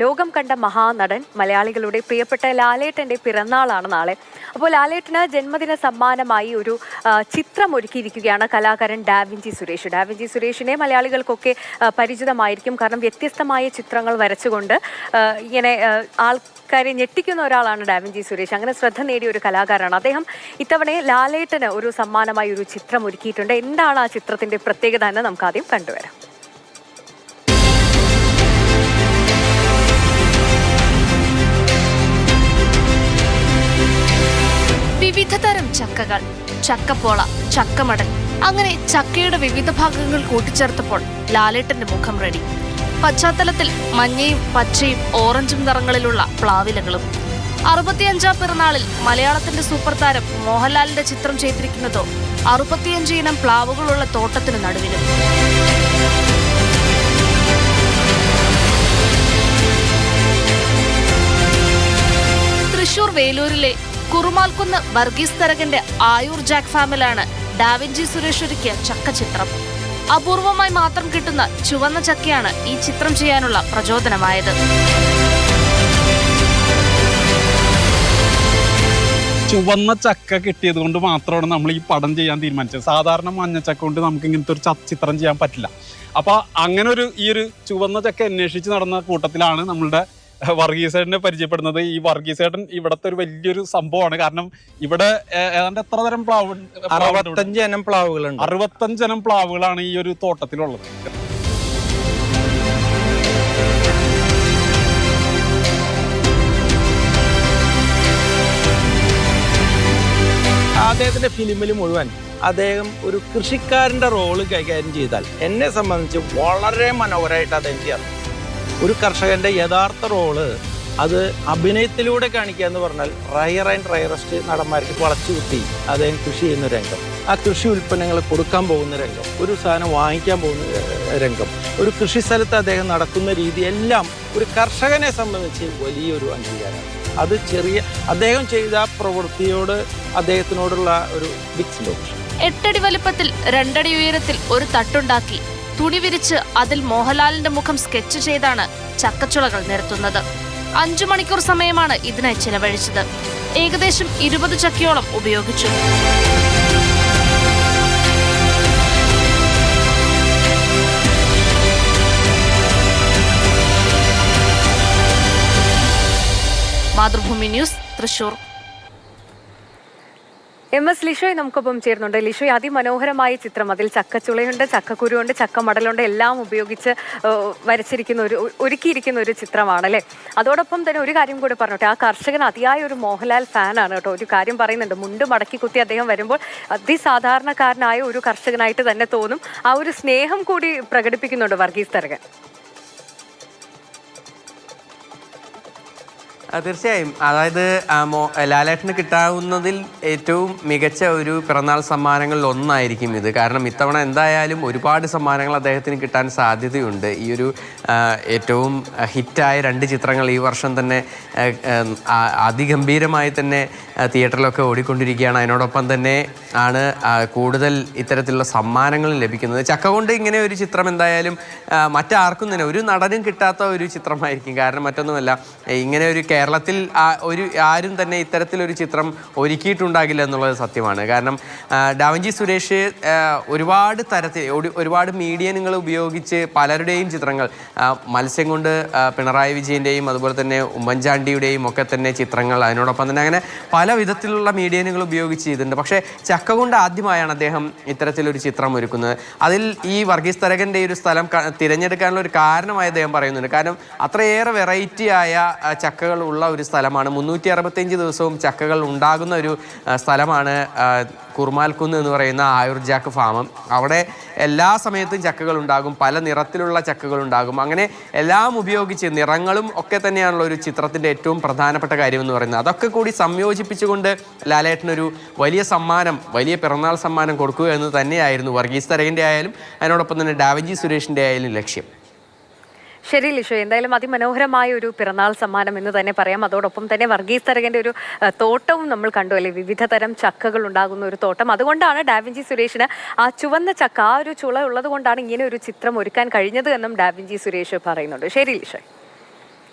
ലോകം കണ്ട മഹാനടൻ മലയാളികളുടെ പ്രിയപ്പെട്ട ലാലേട്ടൻ്റെ പിറന്നാളാണ് നാളെ. അപ്പോൾ ലാലേട്ടന് ജന്മദിന സമ്മാനമായി ഒരു ചിത്രം ഒരുക്കിയിരിക്കുകയാണ് കലാകാരൻ ഡാവിഞ്ചി സുരേഷ്. ഡാവിഞ്ചി സുരേഷിനെ മലയാളികൾക്കൊക്കെ പരിചിതമായിരിക്കും. കാരണം വ്യത്യസ്തമായ ചിത്രങ്ങൾ വരച്ചുകൊണ്ട് ഇങ്ങനെ ആൾക്കാരെ ഞെട്ടിക്കുന്ന ഒരാളാണ് ഡാവിഞ്ചി സുരേഷ്. അങ്ങനെ ശ്രദ്ധ നേടിയ ഒരു കലാകാരനാണ് അദ്ദേഹം. ഇത്തവണ ലാലേട്ടന് ഒരു സമ്മാനമായി ഒരു ചിത്രം ഒരുക്കിയിട്ടുണ്ട്. എന്താണ് ആ ചിത്രത്തിന്റെ പ്രത്യേകത എന്ന് നമുക്ക് ആദ്യം കണ്ടുവരാം. വിവിധതരം ചക്കകൾ, ചക്കപ്പോള, ചക്കമടൽ, അങ്ങനെ ചക്കയുടെ വിവിധ ഭാഗങ്ങൾ കൂട്ടിച്ചേർത്തപ്പോൾ ലാലേട്ടന്റെ മുഖം റെഡി. പശ്ചാത്തലത്തിൽ മഞ്ഞയും പച്ചയും ഓറഞ്ചും നിറങ്ങളിലുള്ള പ്ലാവിലകളും. 65ാം പിറന്നാളിൽ മലയാളത്തിന്റെ സൂപ്പർ താരം മോഹൻലാലിന്റെ ചിത്രം ചെയ്തിരിക്കുന്നതോ 65 ഇനം പ്ലാവുകളുള്ള തോട്ടത്തിനു നടുവിലും. തൃശൂർ വേലൂരിലെ കുറുമാൽക്കുന്ന് വർഗീസ് തരകന്റെ ആയൂർ ജാക്ക് ഫാമിലാണ് ഡാവിഞ്ചി സുരേഷ് ഒരുക്കിയ ചക്കചിത്രം. അപൂർവമായി മാത്രം കിട്ടുന്ന ചുവന്ന ചക്കയാണ് ഈ ചിത്രം ചെയ്യാനുള്ള പ്രചോദനമായത്. ചുവന്ന ചക്ക കിട്ടിയത് കൊണ്ട് മാത്രമാണ് നമ്മൾ ഈ പടം ചെയ്യാൻ തീരുമാനിച്ചത്. സാധാരണ മഞ്ഞച്ചക്ക കൊണ്ട് നമുക്ക് ഇങ്ങനത്തെ ഒരു ചിത്രം ചെയ്യാൻ പറ്റില്ല. അപ്പോൾ അങ്ങനെ ഈ ഒരു ചുവന്ന ചക്ക അന്വേഷിച്ച് നടന്ന കൂട്ടത്തിലാണ് നമ്മളുടെ വർഗീസേട്ടനെ പരിചയപ്പെടുന്നത്. ഈ വർഗീസേട്ടൻ ഇവിടത്തെ ഒരു വലിയൊരു സംഭവമാണ്. കാരണം ഇവിടെ ഏതാണ്ട് എത്ര തരം പ്ലാവ്? 65 ഇനം പ്ലാവുകളുണ്ട്. 65 ഇനം പ്ലാവുകളാണ് ഈ ഒരു തോട്ടത്തിലുള്ളത്. അദ്ദേഹത്തിന്റെ ഫിലിമിൽ മുഴുവൻ അദ്ദേഹം ഒരു കൃഷിക്കാരന്റെ റോള് കൈകാര്യം ചെയ്താൽ എന്നെ സംബന്ധിച്ച് വളരെ മനോഹരമായിട്ട് അദ്ദേഹം ചെയ്യാറ്. ഒരു കർഷകന്റെ യഥാർത്ഥ റോള് അത് അഭിനയത്തിലൂടെ കാണിക്കുക എന്ന് പറഞ്ഞാൽ റയർ ആൻഡ് റയറസ്റ്റ് നടന്മാർക്ക് വളച്ചു കുത്തി അദ്ദേഹം കൃഷി ചെയ്യുന്ന രംഗം, ആ കൃഷി ഉൽപ്പന്നങ്ങൾ കൊടുക്കാൻ പോകുന്ന രംഗം, ഒരു സാധനം വാങ്ങിക്കാൻ പോകുന്ന രംഗം, ഒരു കൃഷി സ്ഥലത്ത് അദ്ദേഹം നടക്കുന്ന രീതി എല്ലാം ഒരു കർഷകനെ സംബന്ധിച്ച് വലിയൊരു അംഗീകാരമാണ്. അത് അദ്ദേഹം ചെയ്ത പ്രവൃത്തിയോട് അദ്ദേഹത്തിനോടുള്ള ഒരു ബിഗ് സന്തോഷം. 8 അടി വലുപ്പത്തിൽ 2 അടി ഉയരത്തിൽ ഒരു തട്ടുണ്ടാക്കി തുണി വിരിച്ച് അതിൽ മോഹൻലാലിന്റെ മുഖം സ്കെച്ച് ചെയ്താണ് ചക്കച്ചുളകൾ നിരത്തുന്നത്. 5 മണിക്കൂർ സമയമാണ് ഇതിനായി ചിലവഴിച്ചത്. ഏകദേശം 20 ചക്കയോളം ഉപയോഗിച്ചു. മാതൃഭൂമി ന്യൂസ്, തൃശൂർ. MS ലിഷോയ് നമുക്കൊപ്പം ചേരുന്നുണ്ട്. ലിഷോയ്, അതിമനോഹരമായ ചിത്രം, അതിൽ ചക്കച്ചുളയുണ്ട്, ചക്കക്കുരുണ്ട്, ചക്കമടലുണ്ട്, എല്ലാം ഉപയോഗിച്ച് ഒരുക്കിയിരിക്കുന്ന ഒരു ചിത്രമാണല്ലേ. അതോടൊപ്പം തന്നെ ഒരു കാര്യം കൂടി പറഞ്ഞോട്ടെ, ആ കർഷകൻ അതിയായ ഒരു മോഹൻലാൽ ഫാനാണ് കേട്ടോ. ഒരു കാര്യം പറയുന്നുണ്ട്, മുണ്ട് മടക്കി കുത്തി അദ്ദേഹം വരുമ്പോൾ അതിസാധാരണക്കാരനായ ഒരു കർഷകനായിട്ട് തന്നെ തോന്നും. ആ ഒരു സ്നേഹം കൂടി പ്രകടിപ്പിക്കുന്നുണ്ട് വർഗീസ് തരകൻ. തീർച്ചയായും. അതായത് ലാലേട്ടന് കിട്ടാവുന്നതിൽ ഏറ്റവും മികച്ച ഒരു പിറന്നാൾ സമ്മാനങ്ങളിൽ ഒന്നായിരിക്കും ഇത്. കാരണം ഇത്തവണ എന്തായാലും ഒരുപാട് സമ്മാനങ്ങൾ അദ്ദേഹത്തിന് കിട്ടാൻ സാധ്യതയുണ്ട്. ഈ ഒരു ഏറ്റവും ഹിറ്റായ 2 ചിത്രങ്ങൾ ഈ വർഷം തന്നെ അതിഗംഭീരമായി തന്നെ തിയേറ്ററിലൊക്കെ ഓടിക്കൊണ്ടിരിക്കുകയാണ്. അതിനോടൊപ്പം തന്നെ ആണ് കൂടുതൽ ഇത്തരത്തിലുള്ള സമ്മാനങ്ങൾ ലഭിക്കുന്നത്. ചക്ക കൊണ്ട് ഇങ്ങനെ ഒരു ചിത്രം എന്തായാലും മറ്റാർക്കും തന്നെ ഒരു നടനും കിട്ടാത്ത ഒരു ചിത്രമായിരിക്കും. കാരണം മറ്റൊന്നുമല്ല, ഇങ്ങനെ ഒരു കേരളത്തിൽ ആരും തന്നെ ഇത്തരത്തിലൊരു ചിത്രം ഒരുക്കിയിട്ടുണ്ടാകില്ല എന്നുള്ളത് സത്യമാണ്. കാരണം ഡാവിഞ്ചി സുരേഷ് ഒരുപാട് തരത്തിൽ ഒരുപാട് മീഡിയനുകൾ ഉപയോഗിച്ച് പലരുടെയും ചിത്രങ്ങൾ, മത്സ്യം കൊണ്ട് പിണറായി വിജയൻ്റെയും അതുപോലെ തന്നെ ഉമ്മൻചാണ്ടിയുടെയും ഒക്കെ തന്നെ ചിത്രങ്ങൾ, അതിനോടൊപ്പം തന്നെ അങ്ങനെ പല വിധത്തിലുള്ള മീഡിയനുകൾ ഉപയോഗിച്ച് ചെയ്തിട്ടുണ്ട്. പക്ഷേ ചക്ക കൊണ്ട് ആദ്യമായാണ് അദ്ദേഹം ഇത്തരത്തിലൊരു ചിത്രം ഒരുക്കുന്നത്. അതിൽ ഈ വർഗീസ് തരകൻ്റെ ഒരു സ്ഥലം തിരഞ്ഞെടുക്കാനുള്ള ഒരു കാരണമായി അദ്ദേഹം പറയുന്നുണ്ട്. കാരണം അത്രയേറെ വെറൈറ്റി ആയ ചക്കകൾ ഉള്ള ഒരു സ്ഥലമാണ്. 365 ദിവസവും ചക്കകൾ ഉണ്ടാകുന്ന ഒരു സ്ഥലമാണ് കുറുമാൽക്കുന്ന് എന്ന് പറയുന്ന ആയൂർ ജാക്ക് ഫാം. അവിടെ എല്ലാ സമയത്തും ചക്കകൾ ഉണ്ടാകും, പല നിറത്തിലുള്ള ചക്കകൾ ഉണ്ടാകും. അങ്ങനെ എല്ലാം ഉപയോഗിച്ച് നിറങ്ങളും ഒക്കെ തന്നെയാണല്ലോ ഒരു ചിത്രത്തിൻ്റെ ഏറ്റവും പ്രധാനപ്പെട്ട കാര്യമെന്ന് പറയുന്നത്. അതൊക്കെ കൂടി സംയോജിപ്പിച്ചുകൊണ്ട് ലാലേട്ടനൊരു വലിയ സമ്മാനം, വലിയ പിറന്നാൾ സമ്മാനം കൊടുക്കുക എന്ന് തന്നെയായിരുന്നു വർഗീസ് തരകൻ്റെ ആയാലും അതിനോടൊപ്പം തന്നെ ഡാവിഞ്ചി സുരേഷിൻ്റെ ആയാലും ലക്ഷ്യം. ശരി ലിഷോ, എന്തായാലും അതിമനോഹരമായ ഒരു പിറന്നാൾ സമ്മാനം എന്ന് തന്നെ പറയാം. അതോടൊപ്പം തന്നെ വർഗീസ് തരകന്റെ ഒരു തോട്ടവും നമ്മൾ കണ്ടു അല്ലേ, വിവിധ തരം ചക്കകൾ ഉണ്ടാകുന്ന ഒരു തോട്ടം. അതുകൊണ്ടാണ് ഡാവിഞ്ചി സുരേഷിന് ആ ചുവന്ന ചക്ക, ആ ഒരു ചുള ഉള്ളത് കൊണ്ടാണ് ഇങ്ങനെ ഒരു ചിത്രം ഒരുക്കാൻ കഴിഞ്ഞത് എന്നും ഡാവിഞ്ചി സുരേഷ് പറയുന്നുണ്ട്. ശരി ലിഷോ.